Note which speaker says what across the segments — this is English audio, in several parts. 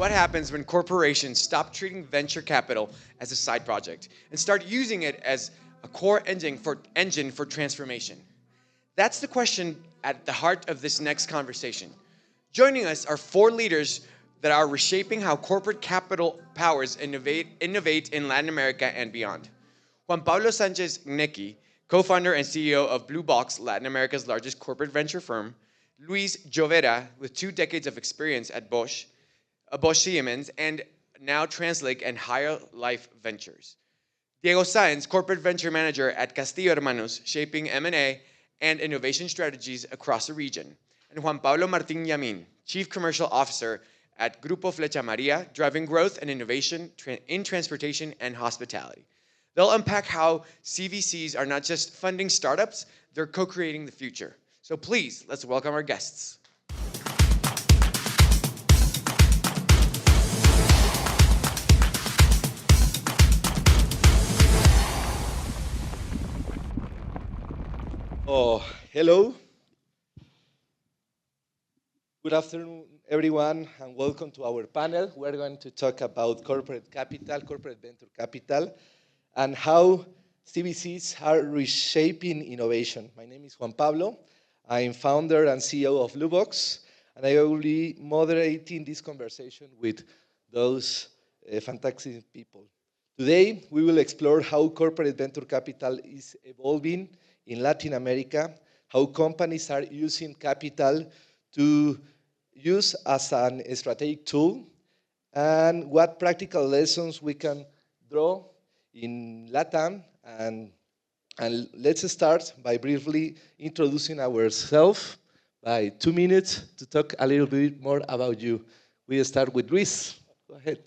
Speaker 1: what happens when corporations stop treating venture capital as a side project and start using it as a core engine for transformation? That's the question at the heart of this next conversation. Joining us are four leaders that are reshaping how corporate capital powers innovate in Latin America and beyond. Juan Pablo Sanchez Necki, co-founder and CEO of Blue Box, Latin America's largest corporate venture firm. Luis Jovera, with 2 decades of experience at Bosch Siemens, and now Translake and Higher Life Ventures. Diego Sáenz, corporate venture manager at Castillo Hermanos, shaping M&A and innovation strategies across the region. And Juan Pablo Martín Yamin, chief commercial officer at Grupo Flecha Maria, driving growth and innovation in transportation and hospitality. They'll unpack how CVCs are not just funding startups, they're co-creating the future. So please, let's welcome our guests.
Speaker 2: Oh, hello. Good afternoon, everyone, and welcome to our panel. We're going to talk about corporate capital, corporate venture capital, and how CVCs are reshaping innovation. My name is Juan Pablo. I'm founder and CEO of Blue Box, and I will be moderating this conversation with those fantastic people. Today, we will explore how corporate venture capital is evolving in Latin America, how companies are using capital to use as a strategic tool, and what practical lessons we can draw in LATAM. And let's start by briefly introducing ourselves by 2 minutes to talk a little bit more about you. We start with Luis. Go ahead.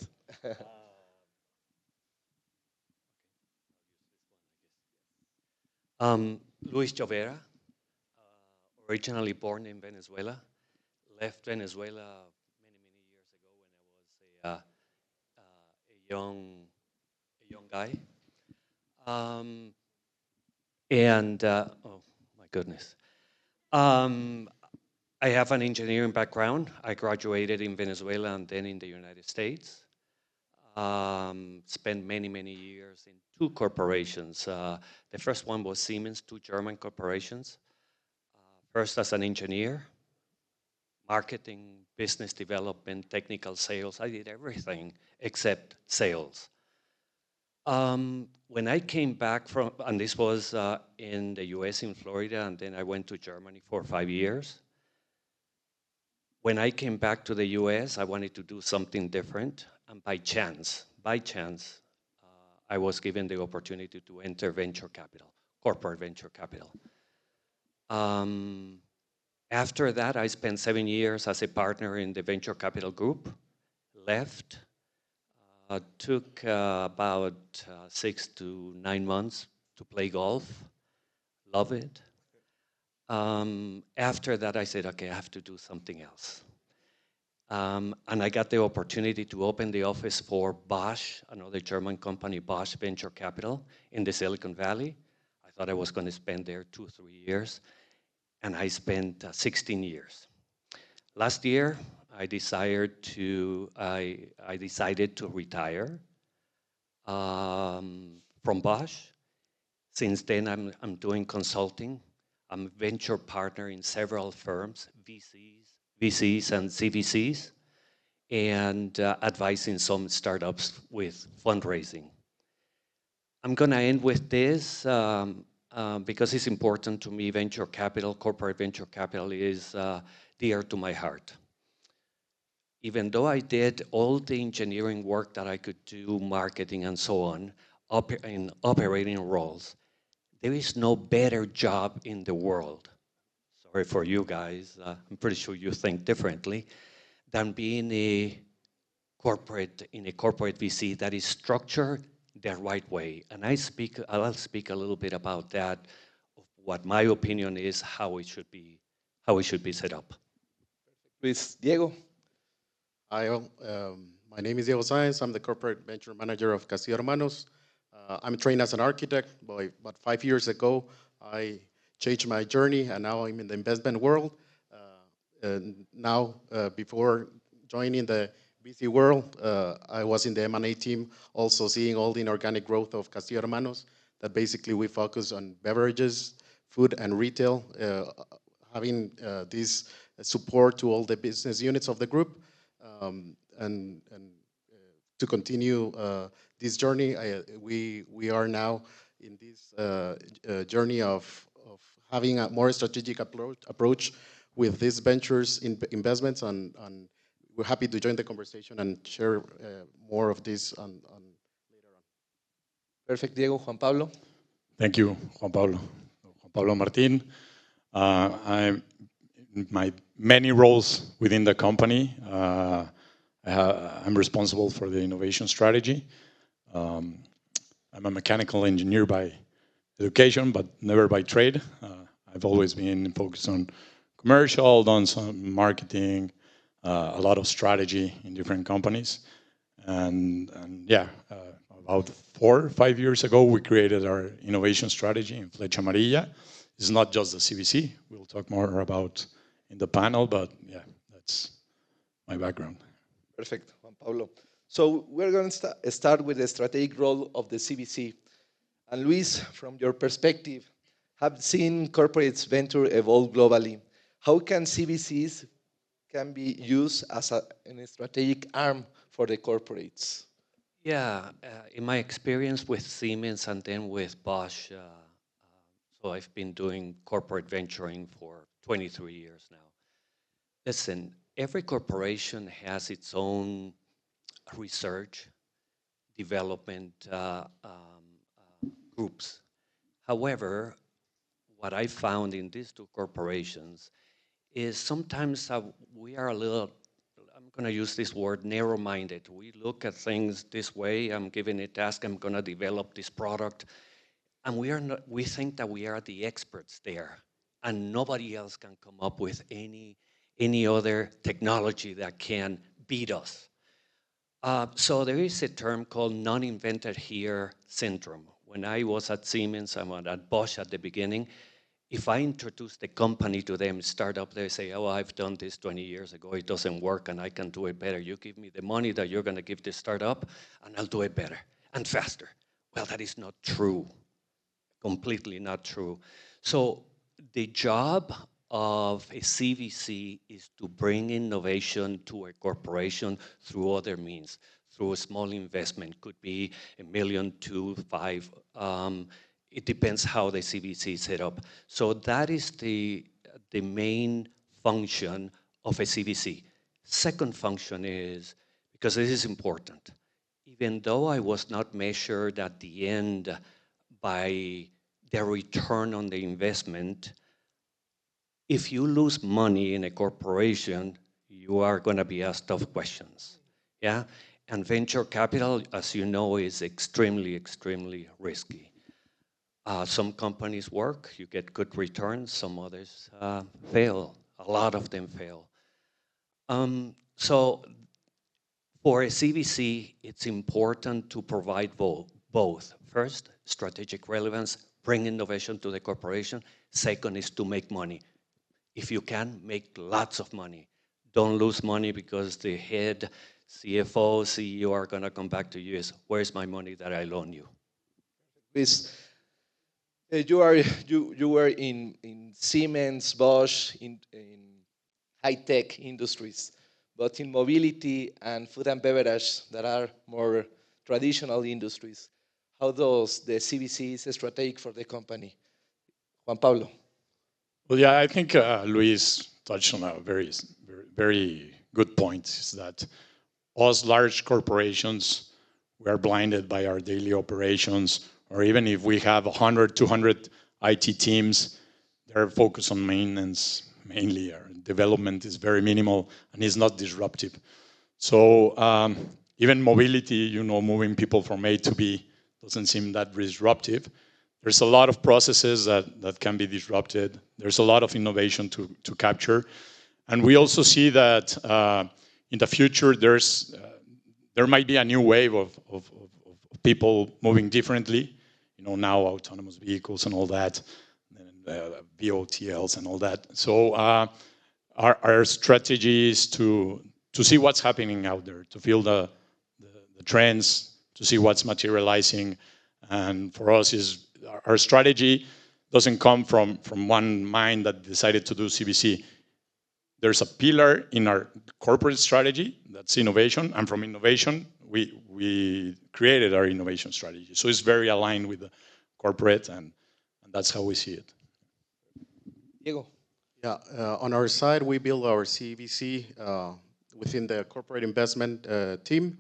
Speaker 3: Luis Jovera, originally born in Venezuela, left Venezuela many years ago when I was a young guy. Oh my goodness. I have an engineering background. I graduated in Venezuela and then in the United States. Spent many years in 2 corporations. The first one was Siemens, 2 German corporations. First as an engineer, marketing, business development, technical sales. I did everything except sales. When I came back from, and this was in the US in Florida, and then I went to Germany for 5 years. When I came back to the US, I wanted to do something different. And by chance, I was given the opportunity to enter venture capital, corporate venture capital. After that, I spent 7 years as a partner in the venture capital group, left, took about 6 to 9 months to play golf, love it. After that, I said, okay, I have to do something else. And I got the opportunity to open the office for Bosch, another German company, Bosch Venture Capital, in the Silicon Valley. I thought I was going to spend there 2 or 3 years, and I spent 16 years. Last year, I decided to retire from Bosch. Since then, I'm doing consulting. I'm a venture partner in several firms, VCs and CVCs, and advising some startups with fundraising. I'm going to end with this because it's important to me. Venture capital, corporate venture capital is dear to my heart. Even though I did all the engineering work that I could do, marketing and so on, in operating roles, there is no better job in the world. Sorry for you guys, I'm pretty sure you think differently, than being in a corporate VC that is structured the right way. And I'll speak a little bit about that, what my opinion is, how it should be set up.
Speaker 2: Luis, Diego.
Speaker 4: Hi, my name is Diego Sáenz. I'm the corporate venture manager of Castillo Hermanos. I'm trained as an architect, but about 5 years ago, I changed my journey, and now I'm in the investment world. And now, before joining the busy world. I was in the M&A team, also seeing all the inorganic growth of Castillo Hermanos, that basically we focus on beverages, food, and retail, having this support to all the business units of the group, and to continue this journey. We are now in this journey of having a more strategic approach with these ventures investments, and we're happy to join the conversation and share more of this on later on.
Speaker 2: Perfect, Diego. Juan Pablo?
Speaker 5: Thank you, Juan Pablo. Juan Pablo Martin. I'm in my many roles within the company. I'm responsible for the innovation strategy. I'm a mechanical engineer by education, but never by trade. I've always been focused on commercial, done some marketing, a lot of strategy in different companies. And yeah, about 4 or 5 years ago, we created our innovation strategy in Flecha Amarilla. It's not just the CVC. We'll talk more about in the panel, but yeah, that's my background.
Speaker 2: Perfect, Juan Pablo. So we're going to start with the strategic role of the CVC. And Luis, from your perspective, have seen corporates venture evolve globally. How can CVCs can be used as a strategic arm for the corporates?
Speaker 3: Yeah, in my experience with Siemens and then with Bosch, so I've been doing corporate venturing for 23 years now. Listen, every corporation has its own research, development groups. However, what I found in these two corporations is sometimes we are a little, I'm going to use this word, narrow-minded. We look at things this way. I'm given a task. I'm going to develop this product. And we think that we are the experts there. And nobody else can come up with any other technology that can beat us. So there is a term called non-invented here syndrome. When I was at Siemens, I was at Bosch at the beginning, if I introduce the company to them, startup, they say, oh, I've done this 20 years ago, it doesn't work and I can do it better. You give me the money that you're gonna give this startup and I'll do it better and faster. Well, that is not true, completely not true. So the job of a CVC is to bring innovation to a corporation through other means, through a small investment, could be $1 million, 2, 5, it depends how the CVC is set up. So that is the main function of a CVC. Second function is, because this is important, even though I was not measured at the end by the return on the investment, if you lose money in a corporation, you are going to be asked tough questions. Yeah? And venture capital, as you know, is extremely, extremely risky. Some companies work, you get good returns, some others fail. A lot of them fail. So for a CVC, it's important to provide both. First, strategic relevance, bring innovation to the corporation. Second is to make money. If you can, make lots of money. Don't lose money because the head CFO, CEO are going to come back to you as, where's my money that I loan you?
Speaker 2: Luis, you were in Siemens, Bosch, in high-tech industries, but in mobility and food and beverage that are more traditional industries. How does the CVC is strategic for the company? Juan Pablo.
Speaker 5: Well, yeah, I think Luis touched on a very, very good point, is that us large corporations, we are blinded by our daily operations, or even if we have 100, 200 IT teams, they're focused on maintenance mainly. Our development is very minimal and is not disruptive. So even mobility, you know, moving people from A to B doesn't seem that disruptive. There's a lot of processes that can be disrupted. There's a lot of innovation to capture. And we also see that in the future, there might be a new wave of people moving differently. You know, now autonomous vehicles and all that, and VOTLs and all that. So our strategy is to to see what's happening out there, to feel the trends, to see what's materializing. And for us, is our strategy doesn't come from one mind that decided to do CVC. There's a pillar in our corporate strategy, that's innovation, and from innovation, we created our innovation strategy. So it's very aligned with the corporate, and that's how we see it.
Speaker 2: Diego.
Speaker 4: Yeah, on our side, we build our CVC within the corporate investment team,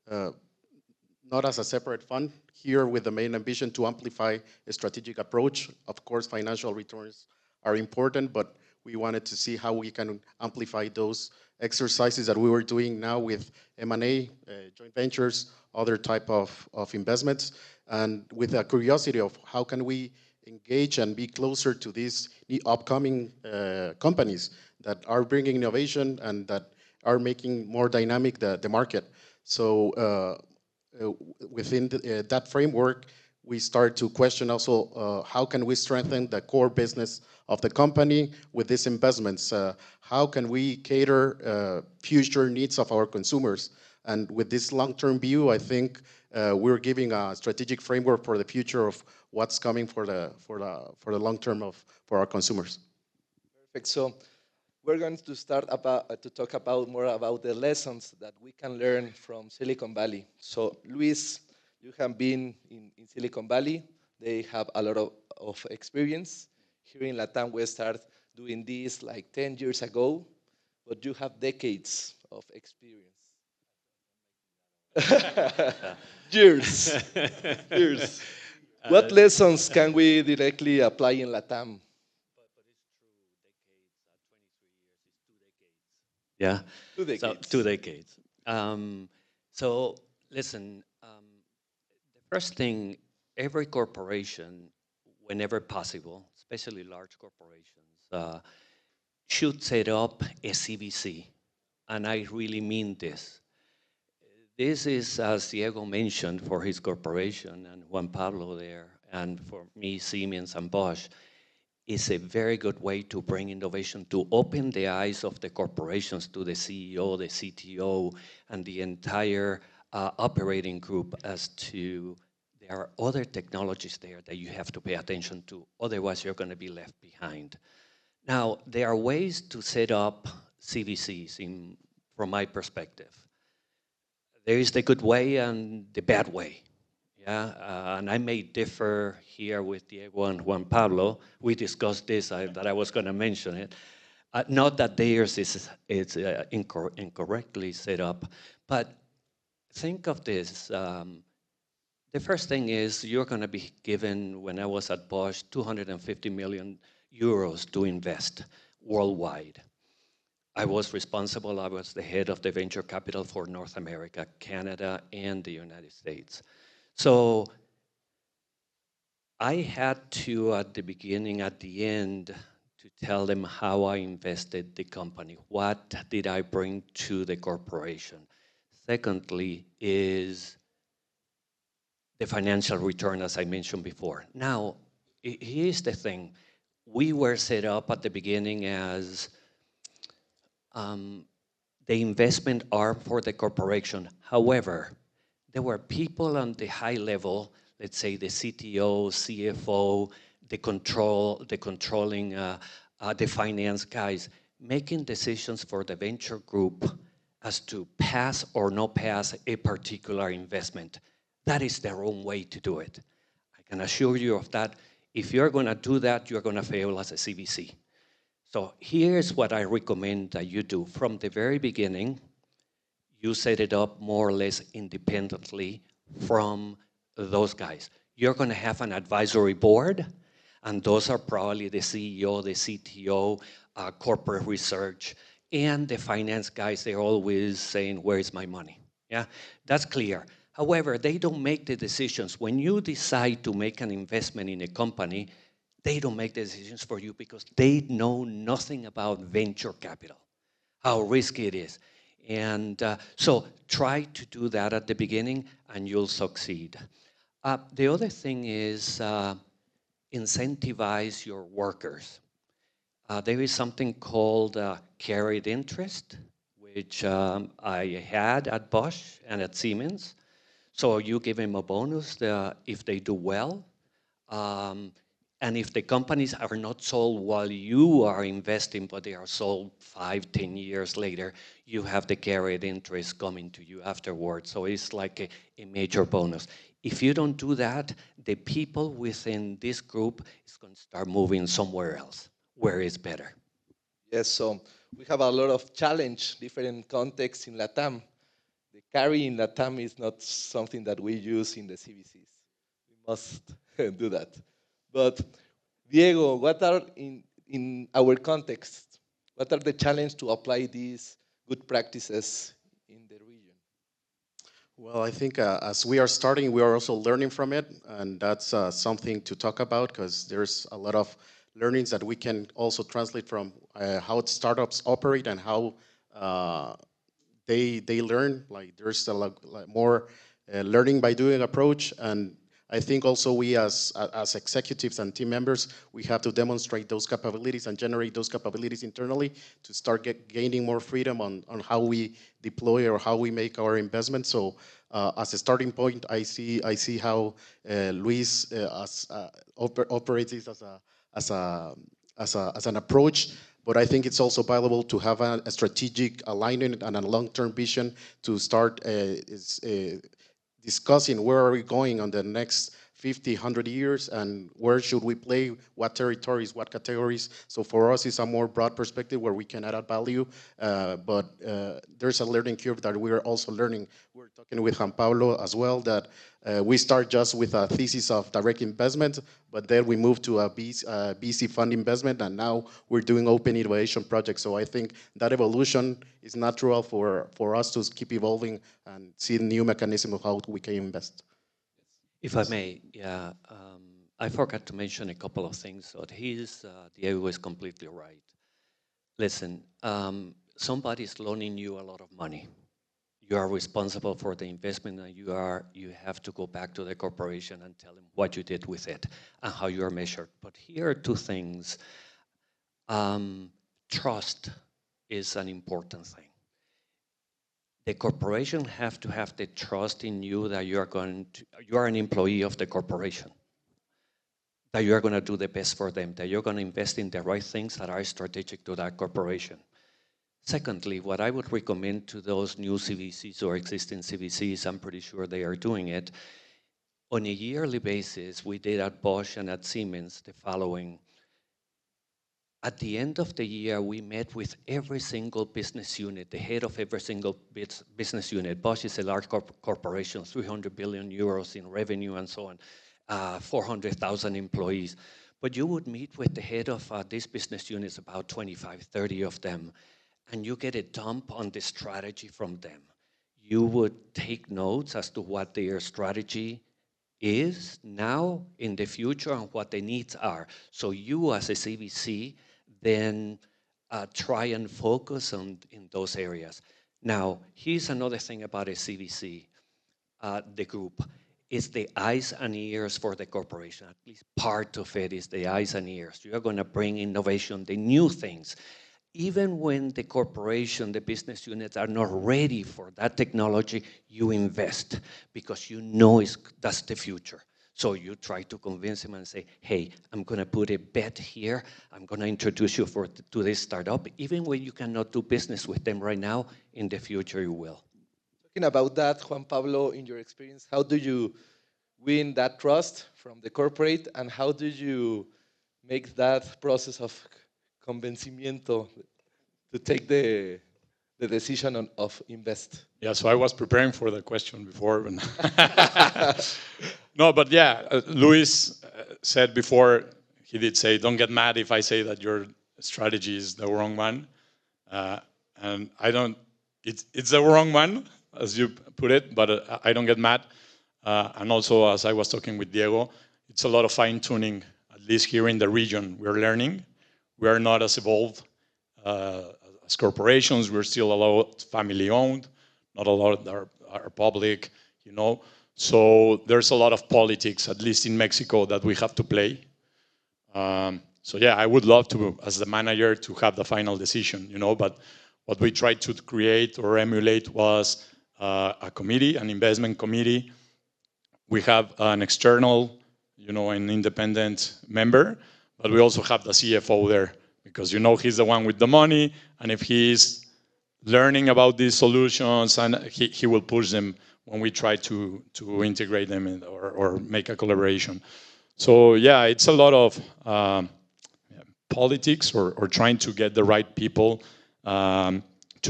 Speaker 4: not as a separate fund, here with the main ambition to amplify a strategic approach. Of course, financial returns are important, but we wanted to see how we can amplify those exercises that we were doing now with M&A, joint ventures, other type of investments, and with a curiosity of how can we engage and be closer to these upcoming companies that are bringing innovation and that are making more dynamic the market. So within that framework, we start to question also how can we strengthen the core business of the company with these investments? How can we cater future needs of our consumers? And with this long-term view, I think we're giving a strategic framework for the future of what's coming for the long term for our consumers.
Speaker 2: Perfect. So we're going to start to talk about more about the lessons that we can learn from Silicon Valley. So Luis, you have been in Silicon Valley. They have a lot of experience. Here in Latam, we started doing this like 10 years ago, but you have decades of experience. Years. Years. What lessons can we directly apply in Latam?
Speaker 3: Yeah.
Speaker 2: 2 decades.
Speaker 3: So 2 decades. So listen, the first thing, every corporation, whenever possible, especially large corporations, should set up a CVC. And I really mean this. This is, as Diego mentioned, for his corporation and Juan Pablo there, and for me, Siemens and Bosch, is a very good way to bring innovation, to open the eyes of the corporations to the CEO, the CTO, and the entire operating group as to there are other technologies there that you have to pay attention to, otherwise you're going to be left behind. Now, there are ways to set up CVCs from my perspective. There is the good way and the bad way. Yeah, and I may differ here with Diego and Juan Pablo. We discussed this, that I was going to mention it. Not that theirs is incorrectly set up, but think of this. The first thing is you're going to be given, when I was at Bosch, 250 million euros to invest worldwide. I was responsible, I was the head of the venture capital for North America, Canada, and the United States. So I had to, at the beginning, at the end, to tell them how I invested the company. What did I bring to the corporation? Secondly is the financial return, as I mentioned before. Now, here's the thing. We were set up at the beginning as the investment arm for the corporation. However, there were people on the high level, let's say the CTO, CFO, the controlling, the finance guys, making decisions for the venture group as to pass or not pass a particular investment. That is the wrong way to do it. I can assure you of that. If you're going to do that, you're going to fail as a CVC. So here's what I recommend that you do. From the very beginning, you set it up more or less independently from those guys. You're going to have an advisory board, and those are probably the CEO, the CTO, corporate research, and the finance guys. They're always saying, where's my money? Yeah, that's clear. However, they don't make the decisions. When you decide to make an investment in a company, they don't make the decisions for you because they know nothing about venture capital, how risky it is. And so try to do that at the beginning and you'll succeed. The other thing is incentivize your workers. There is something called carried interest, which I had at Bosch and at Siemens. So you give them a bonus if they do well. And if the companies are not sold while you are investing, but they are sold 5, 10 years later, you have the carried interest coming to you afterwards. So it's like a major bonus. If you don't do that, the people within this group is going to start moving somewhere else, where it's better.
Speaker 2: Yes, so we have a lot of challenge, different contexts in LATAM. The carry in LATAM is not something that we use in the CVCs. We must do that. But Diego, what are in our context, what are the challenges to apply these good practices in the region?
Speaker 4: Well, I think as we are starting, we are also learning from it, and that's something to talk about because there's a lot of learnings that we can also translate from how startups operate and how they learn. Like there's a lot more learning by doing approach, and I think also we as executives and team members, we have to demonstrate those capabilities and generate those capabilities internally to start gaining more freedom on how we deploy or how we make our investments. So as a starting point, I see how Luis operates this as an approach. But I think it's also valuable to have a strategic alignment and a long-term vision to start discussing where are we going on the next 50, 100 years and where should we play, what territories, what categories. So for us, it's a more broad perspective where we can add value, but there's a learning curve that we're also learning. We're talking with Juan Pablo as well that we start just with a thesis of direct investment, but then we move to a VC fund investment, and now we're doing open innovation projects. So I think that evolution is natural for us to keep evolving and see new mechanisms of how we can invest.
Speaker 3: If I may, yeah, I forgot to mention a couple of things. So Diego is completely right. Listen, somebody's loaning you a lot of money. You are responsible for the investment, and you have to go back to the corporation and tell them what you did with it and how you are measured. But here are two things. Trust is an important thing. The corporation have to have the trust in you that you are an employee of the corporation, that you are going to do the best for them, that you're going to invest in the right things that are strategic to that corporation. Secondly, what I would recommend to those new CVCs or existing CVCs, I'm pretty sure they are doing it, on a yearly basis, we did at Bosch and at Siemens the following. At the end of the year, we met with every single business unit, the head of every single business unit. Bosch is a large corporation, 300 billion euros in revenue and so on, 400,000 employees. But you would meet with the head of these business units, about 25, 30 of them, and you get a dump on the strategy from them. You would take notes as to what their strategy is now, in the future, and what the needs are. So you as a CVC then try and focus in those areas. Now, here's another thing about a CVC, the group. It's the eyes and ears for the corporation. At least part of it is the eyes and ears. You're going to bring innovation, the new things. Even when the corporation, the business units are not ready for that technology, you invest because you know that's the future. So you try to convince them and say, hey, I'm going to put a bet here. I'm going to introduce you to this startup. Even when you cannot do business with them right now, in the future you will.
Speaker 2: Talking about that, Juan Pablo, in your experience, how do you win that trust from the corporate, and how do you make that process of convencimiento to take the decision of invest?
Speaker 5: Yeah, so I was preparing for the question before. No, but yeah, Luis said before, he did say, don't get mad if I say that your strategy is the wrong one. And I don't, it's the wrong one, as you put it, but I don't get mad. And also, as I was talking with Diego, it's a lot of fine tuning, at least here in the region, we're learning. We are not as evolved as corporations. We're still a lot family owned, not a lot are public, you know. So there's a lot of politics, at least in Mexico, that we have to play. So yeah, I would love to, as the manager, to have the final decision, you know, but what we tried to create or emulate was a committee, an investment committee. We have an external, an independent member, but we also have the CFO there because, he's the one with the money, and if he's learning about these solutions, and he will push them when we try to integrate them or make a collaboration. So yeah, it's a lot of politics or trying to get the right people to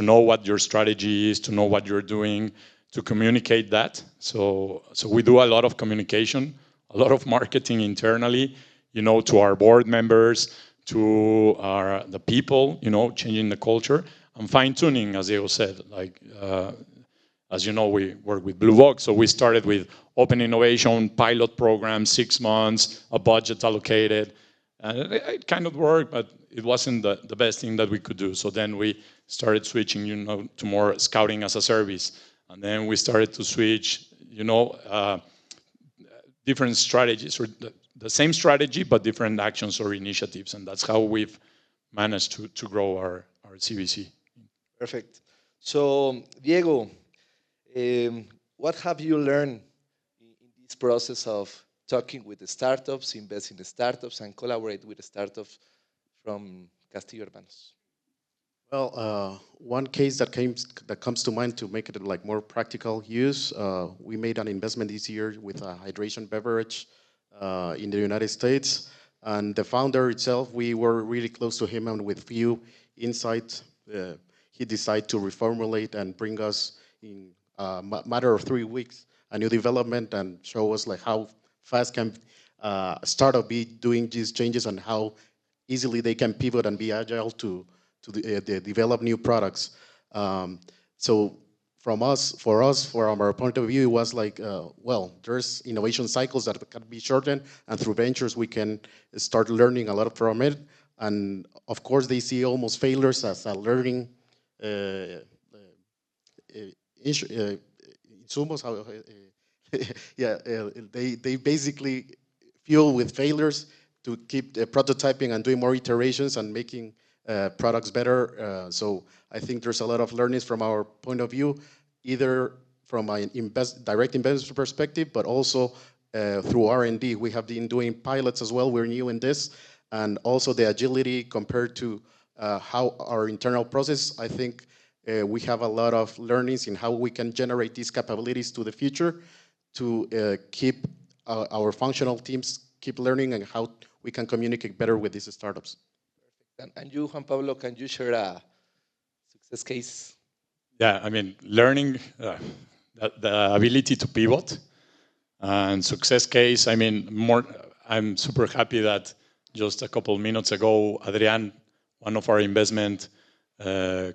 Speaker 5: know what your strategy is, to know what you're doing, to communicate that. So we do a lot of communication, a lot of marketing internally, to our board members, to the people, changing the culture and fine tuning, as Diego said. Like, as you know, we work with Blue Box, so we started with open innovation, pilot program, 6 months, a budget allocated. And it kind of worked, but it wasn't the best thing that we could do. So then we started switching, to more scouting as a service. And then we started to switch, different strategies, or the same strategy, but different actions or initiatives. And that's how we've managed to grow our CVC.
Speaker 2: Perfect. So, Diego, what have you learned in this process of talking with the startups, invest in the startups, and collaborate with the startups from Castillo Hermanos?
Speaker 4: Well, one case that comes to mind to make it like more practical use, we made an investment this year with a hydration beverage in the United States, and the founder itself, we were really close to him, and with few insights, he decided to reformulate and bring us in a matter of 3 weeks a new development and show us like how fast can a startup be doing these changes and how easily they can pivot and be agile to develop new products. So from our point of view, it was like, well, there's innovation cycles that can be shortened, and through ventures we can start learning a lot from it. And of course, they see almost failures as a learning. It's almost how, they basically fuel with failures to keep prototyping and doing more iterations and making products better. So I think there's a lot of learnings from our point of view, either from an direct investor perspective, but also through R&D. We have been doing pilots as well. We're new in this. And also the agility compared to how our internal process, I think we have a lot of learnings in how we can generate these capabilities to the future to keep our functional teams keep learning and how we can communicate better with these startups.
Speaker 2: And you, Juan Pablo, can you share a success case?
Speaker 5: Yeah, I mean, learning the ability to pivot and success case. I mean, I'm super happy that just a couple of minutes ago, Adrian, one of our investment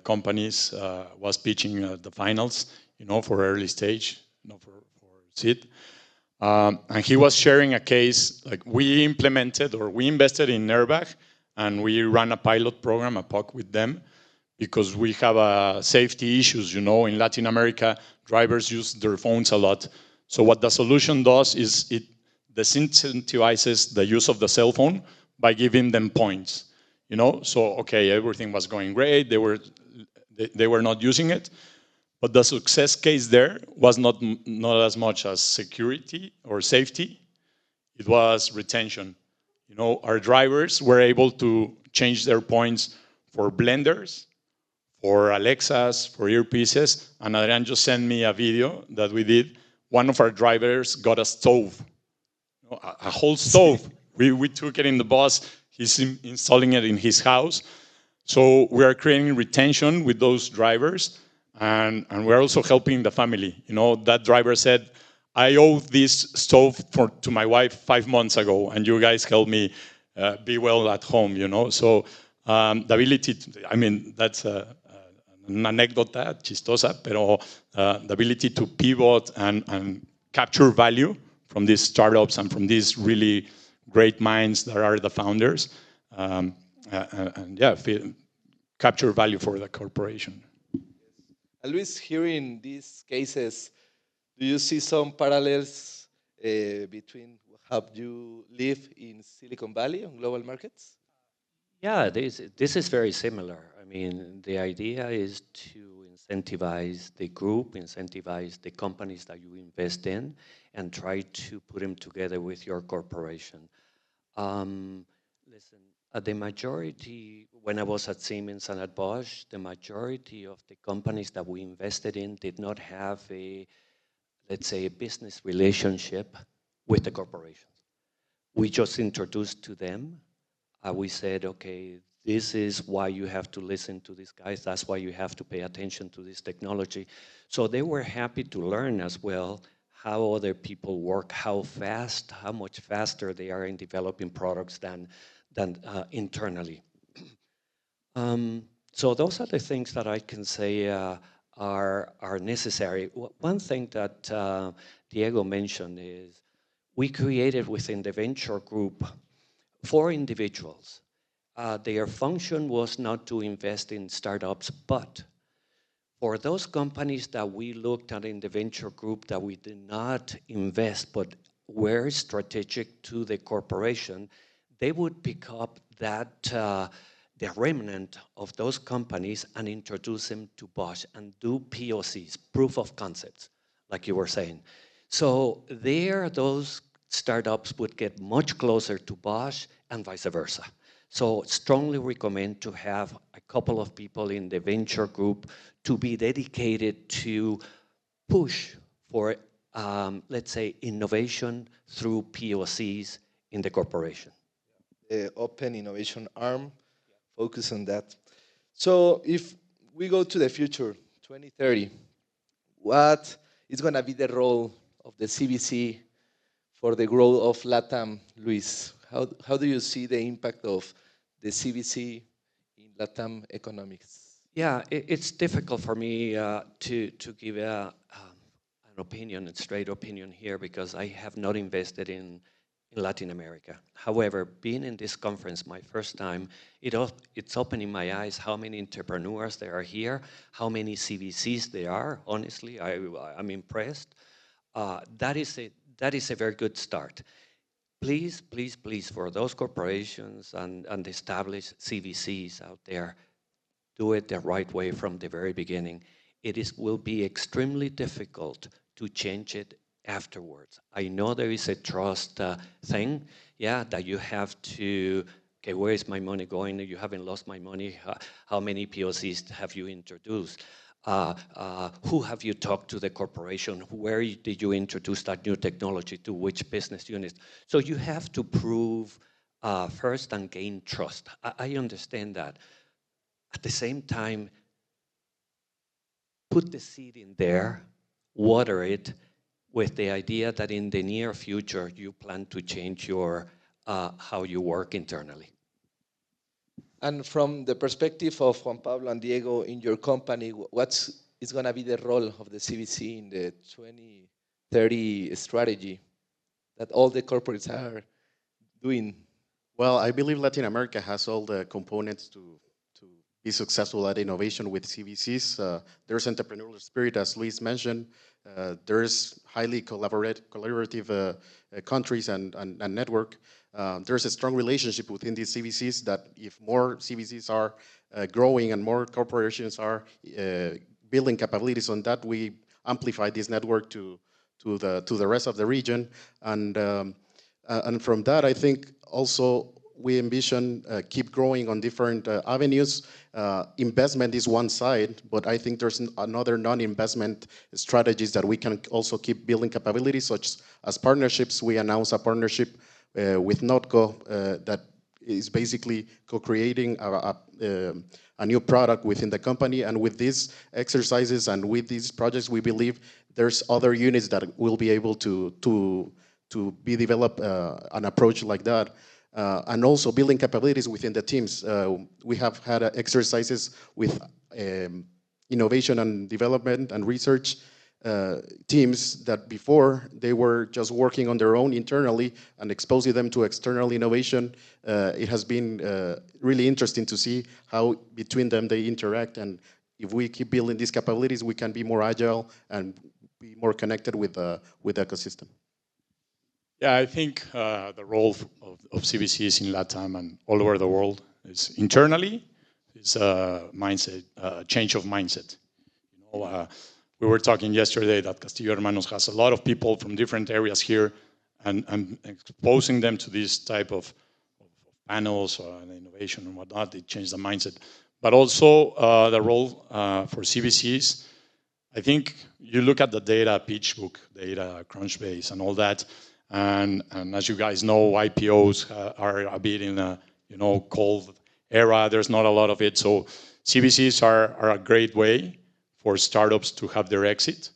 Speaker 5: companies, was pitching the finals, for early stage, for seed. And he was sharing a case, like we invested in Airbag, and we ran a pilot program, a POC with them, because we have safety issues, in Latin America, drivers use their phones a lot. So what the solution does is it disincentivizes the use of the cell phone by giving them points, So, okay, everything was going great. They were not using it. But the success case there was not as much as security or safety. It was retention. Our drivers were able to change their points for blenders, for Alexas, for earpieces. And Adrian just sent me a video that we did. One of our drivers got a stove, a whole stove. We took it in the bus. He's installing it in his house. So we are creating retention with those drivers. And we're also helping the family. That driver said, I owe this stove to my wife 5 months ago, and you guys helped me be well at home, So the ability that's an anécdota chistosa, pero the ability to pivot and capture value from these startups and from these really great minds that are the founders, capture value for the corporation.
Speaker 2: Luis, hearing these cases, do you see some parallels between how you live in Silicon Valley on global markets?
Speaker 3: Yeah, this is very similar. I mean, the idea is to incentivize the group, incentivize the companies that you invest in, and try to put them together with your corporation. Listen, the majority, when I was at Siemens and at Bosch, the majority of the companies that we invested in did not have a, let's say, a business relationship with the corporations. We just introduced to them. We said, okay, this is why you have to listen to these guys. That's why you have to pay attention to this technology. So they were happy to learn as well how other people work, how fast, how much faster they are in developing products than internally. So those are the things that I can say are necessary. One thing that Diego mentioned is we created within the venture group 4 individuals. Their function was not to invest in startups, but for those companies that we looked at in the venture group that we did not invest, but were strategic to the corporation, they would pick up that the remnant of those companies and introduce them to Bosch and do POCs, proof of concepts, like you were saying. So there, those startups would get much closer to Bosch and vice versa. So strongly recommend to have a couple of people in the venture group to be dedicated to push for, let's say, innovation through POCs in the corporation.
Speaker 2: The open innovation arm, focus on that. So if we go to the future, 2030, what is going to be the role of the CVC for the growth of LATAM, Luis? How do you see the impact of the CVC in LATAM economics?
Speaker 3: Yeah, it's difficult for me to give an opinion, a straight opinion here, because I have not invested in Latin America. However, being in this conference my first time, it's opening my eyes how many entrepreneurs there are here, how many CVCs there are. Honestly, I'm impressed. That is a very good start. Please, please, please, for those corporations and established CVCs out there, do it the right way from the very beginning. Will be extremely difficult to change it afterwards. I know there is a trust thing, yeah, that you have to, okay, where is my money going? You haven't lost my money. How many POCs have you introduced? Who have you talked to the corporation? Where did you introduce that new technology to which business unit? So you have to prove first and gain trust. I understand that. At the same time, put the seed in there, water it, with the idea that in the near future you plan to change your how you work internally.
Speaker 2: And from the perspective of Juan Pablo and Diego in your company, what's is going to be the role of the CVC in the 2030 strategy that all the corporates are doing?
Speaker 4: Well, I believe Latin America has all the components to be successful at innovation with CVCs. There's entrepreneurial spirit, as Luis mentioned. There's highly collaborative countries and network. There's a strong relationship within these CVCs that if more CVCs are growing and more corporations are building capabilities on that, we amplify this network to the rest of the region. And from that, I think also we envision keep growing on different avenues. Investment is one side, but I think there's another non-investment strategies that we can also keep building capabilities, such as partnerships. We announced a partnership with Notco that is basically co-creating a new product within the company. And with these exercises and with these projects, we believe there's other units that will be able to be developed an approach like that. And also building capabilities within the teams. We have had exercises with innovation and development and research teams that before they were just working on their own internally and exposing them to external innovation. It has been really interesting to see how between them they interact. And if we keep building these capabilities, we can be more agile and be more connected with the ecosystem.
Speaker 5: Yeah, I think the role of CVCs in LATAM and all over the world It's internally, it's a mindset, change of mindset. We were talking yesterday that Castillo Hermanos has a lot of people from different areas here, and exposing them to this type of panels or innovation and whatnot, it changed the mindset. But also the role for CVCs, I think you look at the data, PitchBook data, Crunchbase, and all that, and as you guys know, IPOs are a bit in a cold era. There's not a lot of it, so CVCs are a great way for startups to have their exit,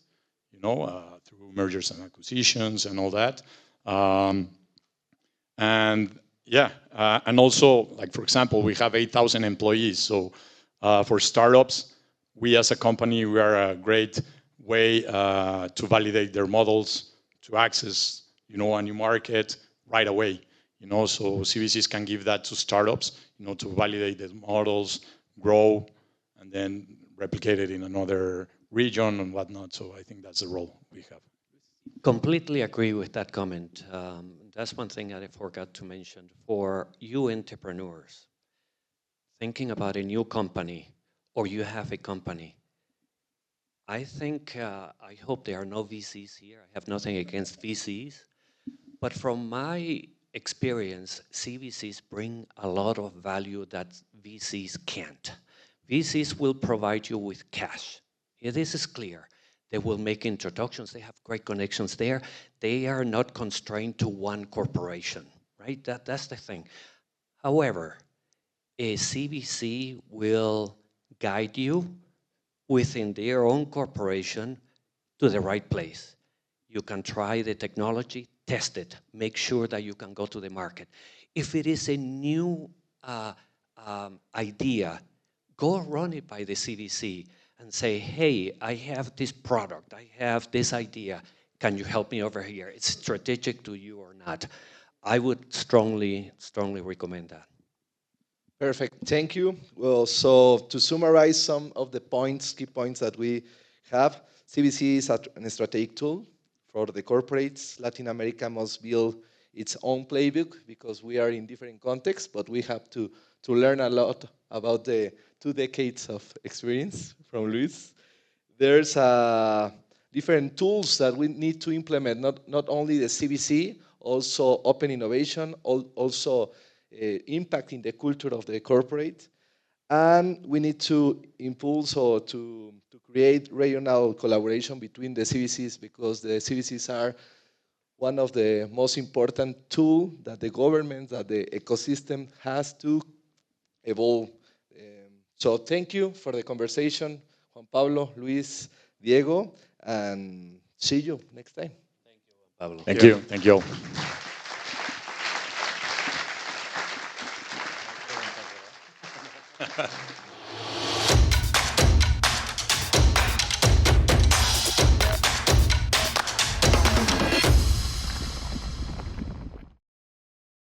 Speaker 5: through mergers and acquisitions and all that. And yeah, and also, like for example, we have 8,000 employees. So for startups, we as a company, we are a great way to validate their models, to access, a new market right away. So CVCs can give that to startups, to validate the models, grow, and then replicate it in another region and whatnot. So I think that's the role we have.
Speaker 3: Completely agree with that comment. That's one thing that I forgot to mention. For you entrepreneurs, thinking about a new company, or you have a company, I think, I hope there are no VCs here. I have nothing against VCs. But from my experience, CVCs bring a lot of value that VCs can't. VCs will provide you with cash. Yeah, this is clear. They will make introductions. They have great connections there. They are not constrained to one corporation, right? That's the thing. However, a CVC will guide you within their own corporation to the right place. You can try the technology, test it, make sure that you can go to the market. If it is a new idea, go run it by the CVC and say, hey, I have this product, I have this idea, can you help me over here? It's strategic to you or not. I would strongly, strongly recommend that.
Speaker 2: Perfect, thank you. Well, so to summarize some of the points, key points that we have, CVC is a strategic tool for the corporates. Latin America must build its own playbook because we are in different contexts, but we have to learn a lot about the 2 decades of experience from Luis. There's different tools that we need to implement, not only the CVC, also open innovation, also impacting the culture of the corporate. And we need to impulse or to create regional collaboration between the CVCs because the CVCs are one of the most important tools that the government, that the ecosystem has to evolve. So thank you for the conversation, Juan Pablo, Luis, Diego, and see you next time.
Speaker 3: Thank you, Pablo.
Speaker 5: Thank you. Thank you all.